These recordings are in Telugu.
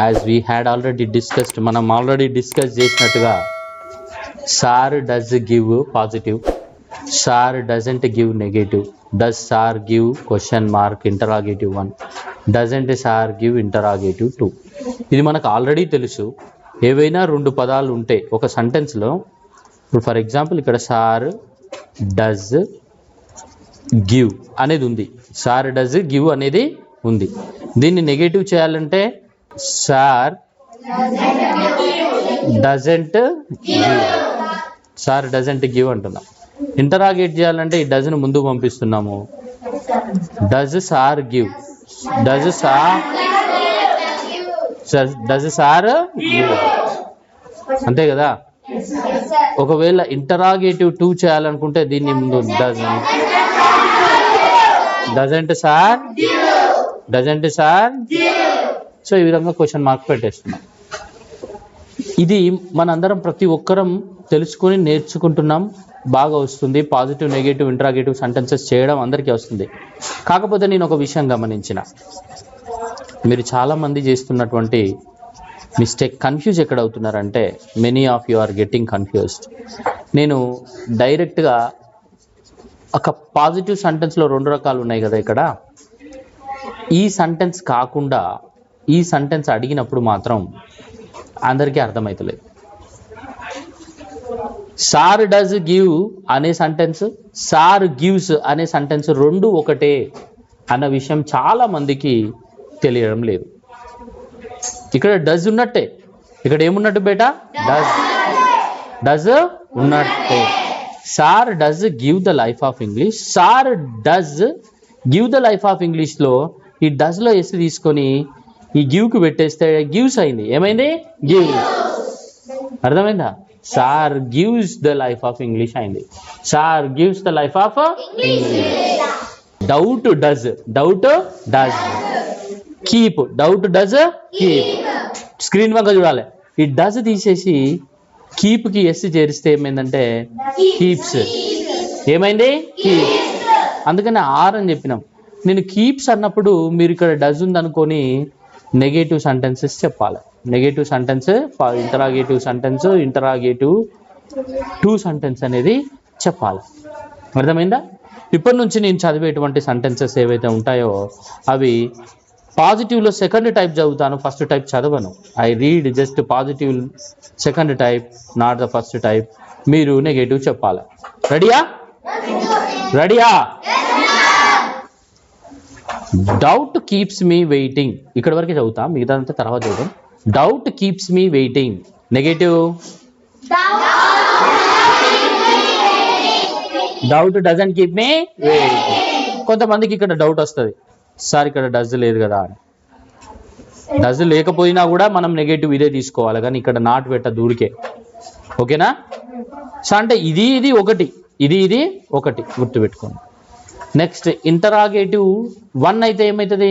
As we had already discussed, మనం ఆల్రెడీ డిస్కస్ చేసినట్టుగా sir does give positive, sir doesn't give negative, does sir give question mark interrogative 1, doesn't sir give interrogative 2. ఇది మనకు ఆల్రెడీ తెలుసు. ఏవైనా రెండు పదాలు ఉంటే ఒక సెంటెన్స్లో, ఇప్పుడు ఫర్ ఎగ్జాంపుల్ ఇక్కడ సార్ డస్ గివ్ అనేది ఉంది, సార్ డస్ గివ్ అనేది ఉంది. దీన్ని నెగటివ్ చేయాలంటే sir doesn't give, sir doesn't give అంటున్నాం. ఇంటరాగేట్ చేయాలంటే ఈ డజ్ను ముందు పంపిస్తున్నాము, does sir give, does sir give, అంతే కదా. ఒకవేళ ఇంటరాగేటివ్ 2 చేయాలనుకుంటే దీన్ని ముందు doesn't sir, doesn't sir. So ఈ విధంగా క్వశ్చన్ మార్క్ పెట్టేస్తున్నాం. ఇది మనందరం ప్రతి ఒక్కరం తెలుసుకొని నేర్చుకుంటున్నాం, బాగా వస్తుంది. పాజిటివ్ నెగటివ్ ఇంటరాగేటివ్ సెంటెన్సెస్ చేయడం అందరికీ వస్తుంది. కాకపోతే నేను ఒక విషయం గమనించిన, మీరు చాలామంది చేస్తున్నటువంటి మిస్టేక్, కన్ఫ్యూజ్ ఎక్కడ అవుతున్నారంటే, many of you are getting confused. నేను డైరెక్ట్గా ఒక పాజిటివ్ సెంటెన్స్లో 2 రకాలు ఉన్నాయి కదా, ఇక్కడ ఈ సెంటెన్స్ కాకుండా ఈ సెంటెన్స్ అడిగినప్పుడు మాత్రం అందరికీ అర్థమవుతలేదు. సార్ డస్ గివ్ అనే సెంటెన్స్, సార్ గివ్స్ అనే సెంటెన్స్ రెండు ఒకటే అన్న విషయం చాలా మందికి తెలియడం లేదు. ఇక్కడ డస్ ఉన్నట్టే, ఇక్కడ ఏమున్నట్టు బేటా, డస్ ఉన్నట్టే. Sir does give the life of English, sir does give the life of ఇంగ్లీష్లో ఈ డస్లో ఎస్ తీసుకొని ఈ గివ్కి పెట్టేస్తే గివ్స్ అయింది. ఏమైంది? గివ్. అర్థమైందా? Sir gives the life of English అయింది. Sir gives the life of English. Doubt does, doubt does. Keep, doubt does keep. Screen వంక చూడాలి. ఈ డస్ తీసేసి కీప్కి ఎస్ చేరిస్తే ఏమైందంటే కీప్స్. ఏమైంది? కీప్స్. అందుకని ఆర్ అని చెప్పినాం. నేను కీప్స్ అన్నప్పుడు మీరు ఇక్కడ డస్ ఉందనుకొని నెగటివ్ సెంటెన్సెస్ చెప్పాలి. Negative sentence, interrogative sentence, interrogative 2 sentence అనేది చెప్పాలి. అర్థమైందా? ఇప్పటి నుంచి నేను చదివేటువంటి సెంటెన్సెస్ ఏవైతే ఉంటాయో అవి పాజిటివ్లో సెకండ్ టైప్ చదువుతాను, ఫస్ట్ టైప్ చదవను. I read just positive second type, not the first type. మీరు నెగటివ్ చెప్పాలి. రెడీయా? రెడీయా? Doubt keeps me waiting. ఇక్కడ వరకు చదువుతాం, మిగతా అంతా తర్వాత చదువుతాం. Doubt keeps me waiting. Negative doubt doesn't keep me waiting. కొంతమందికి ఇక్కడ డౌట్ వస్తుంది, సార్ ఇక్కడ డజ్ లేదు కదా అని. డజ్ లేకపోయినా కూడా మనం నెగటివ్ ఇదే తీసుకోవాలి, కానీ ఇక్కడ నాట్ పెట్ట దూరికే. ఓకేనా? సో అంటే ఇది ఒకటి, ఇది ఒకటి, గుర్తుపెట్టుకోండి. నెక్స్ట్ ఇంటరాగేటివ్ 1 అయితే ఏమవుతుంది?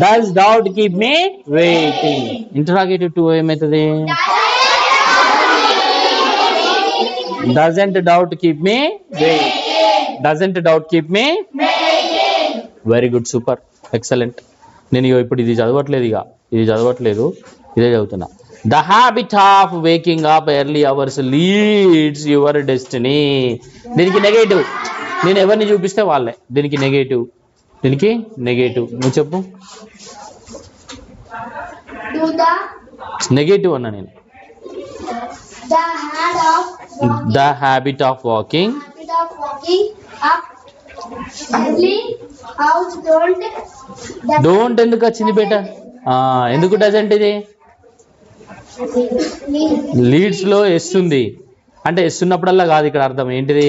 Does doubt keep me waiting. Interrogative 2 ఏమవుతుంది? Doesn't doubt keep me waiting. Doesn't doubt keep me very good, super, excellent. నేను ఇప్పుడు ఇది చదవట్లేదు, ఇదే చదువుతున్నా. The habit of waking up early hours leads your destiny. దీనికి నెగటివ్, నేను ఎవరిని చూపిస్తే వాళ్ళే. దీనికి నెగటివ్, నువ్వు చెప్పు. నెగటివ్ అన్నా నేను. The habit of walking up early hours don't ఎందుకు వచ్చింది బేటా? ఎందుకు డజంట్? ఇది లీడ్స్ లో ఎస్ ఉంది అంటే ఎస్ ఉన్నప్పుడల్లా కాదు. ఇక్కడ అర్థం ఏంటిది?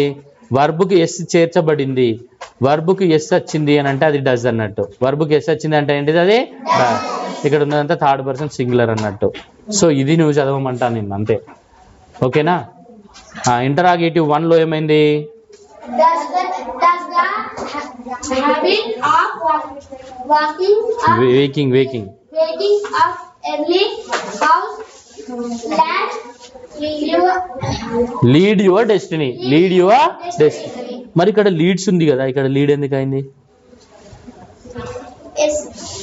వర్బ్కి ఎస్ చేర్చబడింది, వర్బ్కి ఎస్ వచ్చింది అని అంటే అది డజ్ అన్నట్టు. వర్బ్కి ఎస్ వచ్చింది అంటే ఏంటిది? అది డజ్. ఇక్కడ ఉన్నదంతా థర్డ్ పర్సన్ సింగులర్ అన్నట్టు. సో ఇది నువ్వు చదవమంటా నేను, అంతే. ఓకేనా? ఇంటరాగేటివ్ 1లో ఏమైంది? Waking up early hours lead your destiny. మరి ఇక్కడ లీడ్స్ ఉంది కదా, ఇక్కడ లీడ్ ఎందుకు అయింది?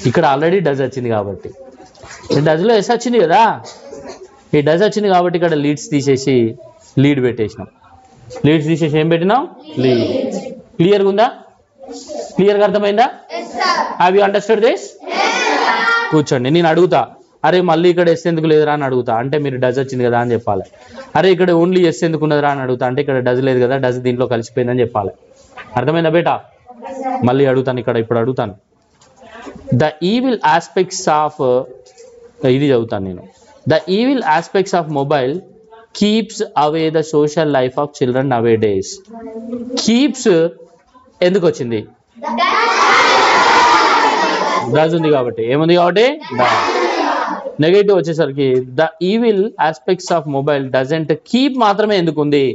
ఇక్కడ ఆల్రెడీ డస్ వచ్చింది కాబట్టి డస్లో ఎస్ వచ్చింది కదా, ఈ డస్ వచ్చింది కాబట్టి ఇక్కడ లీడ్స్ తీసేసి లీడ్ పెట్టేసినాం. లీడ్స్ తీసేసి ఏం పెట్టినాం? లీడ్. క్లియర్గా ఉందా? క్లియర్గా అర్థమైందా? Have you understand this? కూర్చోండి, నేను అడుగుతా, అరే మళ్ళీ ఇక్కడ ఎస్ ఎందుకు లేదురా అని అడుగుతా, అంటే మీరు డస్ వచ్చింది కదా అని చెప్పాలి. అరే ఇక్కడ ఓన్లీ ఎస్ ఎందుకు ఉన్నదిరా అని అడుగుతా, అంటే ఇక్కడ డస్ లేదు కదా, డస్ దీంట్లో కలిసిపోయిందని చెప్పాలి. అర్థమైందా బేటా? మళ్ళీ అడుగుతాను, ఇక్కడ ఇప్పుడు అడుగుతాను. ద ఈవిల్ ఆస్పెక్ట్స్ ఆఫ్, ఇది చదువుతాను నేను. The evil aspects of mobile keeps away the social life of children nowadays. Keeps ఎందుకు వచ్చింది? డస్ ఉంది కాబట్టి. ఏముంది కాబట్టి? నెగటివ్ వచ్చేసరికి the evil aspects of mobile doesn't keep మాత్రమే ఎందుకు ఉంది?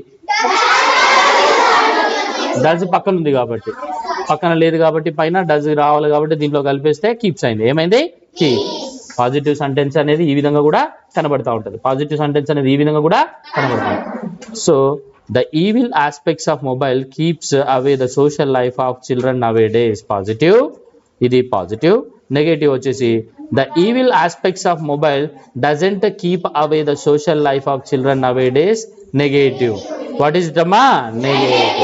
డజ్ పక్కన ఉంది కాబట్టి, పక్కన లేదు కాబట్టి పైన డజ్ రావాలి కాబట్టి దీంట్లో కలిపేస్తే కీప్స్ అయింది. ఏమైంది? కీప్. పాజిటివ్ సెంటెన్స్ అనేది ఈ విధంగా కూడా కనబడతా ఉంటుంది. పాజిటివ్ సెంటెన్స్ అనేది ఈ విధంగా కూడా కనబడుతుంది. So the evil aspects of mobile keeps away the social life of children nowadays. Positive, ఇది పాజిటివ్. నెగటివ్ వచ్చేసి the evil aspects of mobile doesn't keep away the social life of children nowadays. Negative. What is దమ్మా? Negative.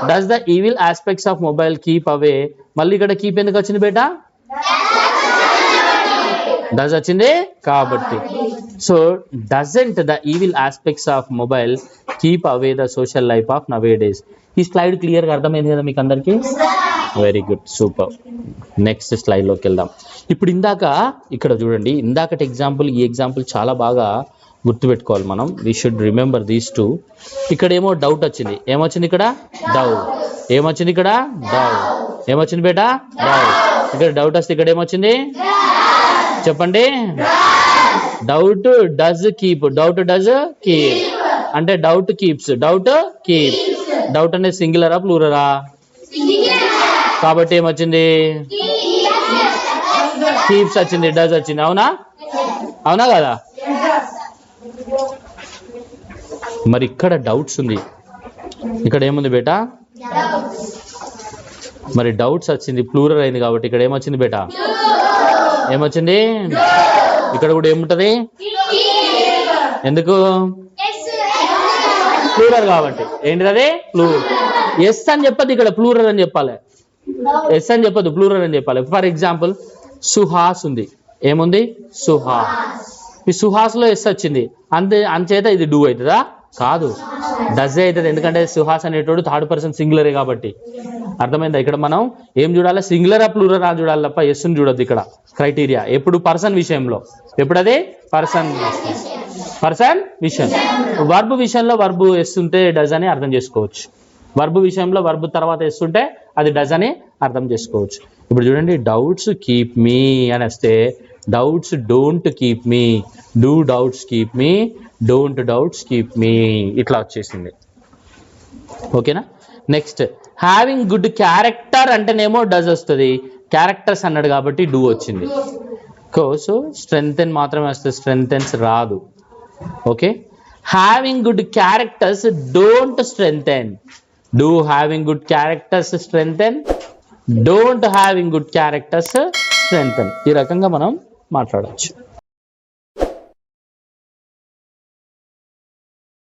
Does the evil aspects of mobile keep away. మళ్ళీ ఇక్కడ కీప్ ఎందుకు వచ్చింది బేటా? డస్ వచ్చింది కాబట్టి. So doesn't the evil aspects of mobile keep away the social life of nowadays. ఈ స్లైడ్ క్లియర్గా అర్థమైంది కదా మీకు అందరికీ? Very good, super. నెక్స్ట్ స్లైడ్లోకి వెళ్దాం. ఇప్పుడు ఇందాక ఇక్కడ చూడండి, ఇందాకటి ఎగ్జాంపుల్ ఈ ఎగ్జాంపుల్ చాలా బాగా గుర్తుపెట్టుకోవాలి మనం. We should remember these two. ఇక్కడ ఏమో డౌట్ వచ్చింది. ఏమొచ్చింది ఇక్కడ? డౌట్. ఏమొచ్చింది ఇక్కడ? డౌట్. ఏమొచ్చింది బేటా? డౌట్. ఇక్కడ డౌట్ వస్తే ఇక్కడ ఏమొచ్చింది చెప్పండి? Doubt does keep. Doubt does keep అంటే doubt keeps. Doubt keep. Doubt అనేది సింగులరా ప్లూరరా? కాబట్టి ఏమొచ్చింది? కీప్స్ వచ్చింది, డస్ వచ్చింది. అవునా? అవునా కదా? మరి ఇక్కడ డౌట్స్ ఉంది. ఇక్కడ ఏముంది బేటా? మరి డౌట్స్ వచ్చింది, ప్లూరల్ అయింది కాబట్టి ఇక్కడ ఏమొచ్చింది బేటా? ఏమొచ్చింది? ఇక్కడ కూడా ఏముంటది? ఎందుకు? ప్లూరల్ కాబట్టి. ఏంటిది అది? ప్లూరల్. ఎస్ అని చెప్పదు ఇక్కడ, ప్లూరల్ అని చెప్పాలి. ఎస్ అని చెప్పదు, ప్లూరల్ అని చెప్పాలి. ఫర్ ఎగ్జాంపుల్ సుహాస్ ఉంది. ఏముంది? సుహాస్. ఈ సుహాస్లో ఎస్ వచ్చింది, అంచేత ఇది డూ అవుతుందా? కాదు, డజే అవుతుంది. ఎందుకంటే సుహాస్ అనేటోడు థర్డ్ పర్సన్ సింగులరే కాబట్టి. అర్థమైందా? ఇక్కడ మనం ఏం చూడాలి? సింగులరా ప్లూరరా చూడాలి తప్ప ఎస్ని చూడొద్దు. ఇక్కడ క్రైటీరియా ఎప్పుడు పర్సన్ విషయంలో. ఎప్పుడు అది? పర్సన్ విషయం. వర్బ్ విషయంలో వర్బ్ ఎస్ ఉంటే డజ్ అని అర్థం చేసుకోవచ్చు. వర్బ్ విషయంలో వర్బ్ తర్వాత ఎస్ ఉంటే అది డజ్ అని అర్థం చేసుకోవచ్చు. ఇప్పుడు చూడండి, డౌట్స్ కీప్ మీ అని వస్తే doubts don't keep me. Do doubts keep me, don't doubts keep me. ఇట్లా వచ్చేసింది. ఓకేనా? నెక్స్ట్, హ్యావింగ్ గుడ్ క్యారెక్టర్ అంటేనేమో డజ్ వస్తుంది. క్యారెక్టర్స్ అన్నాడు కాబట్టి డూ వచ్చింది. సో స్ట్రెంగ్తెన్ మాత్రమే వస్తుంది, స్ట్రెంగ్తెన్స్ రాదు. Okay. Having good characters don't strengthen. Do having good characters strengthen, don't having good characters strengthen. ఈ రకంగా మనం మాట్లాడవచ్చు.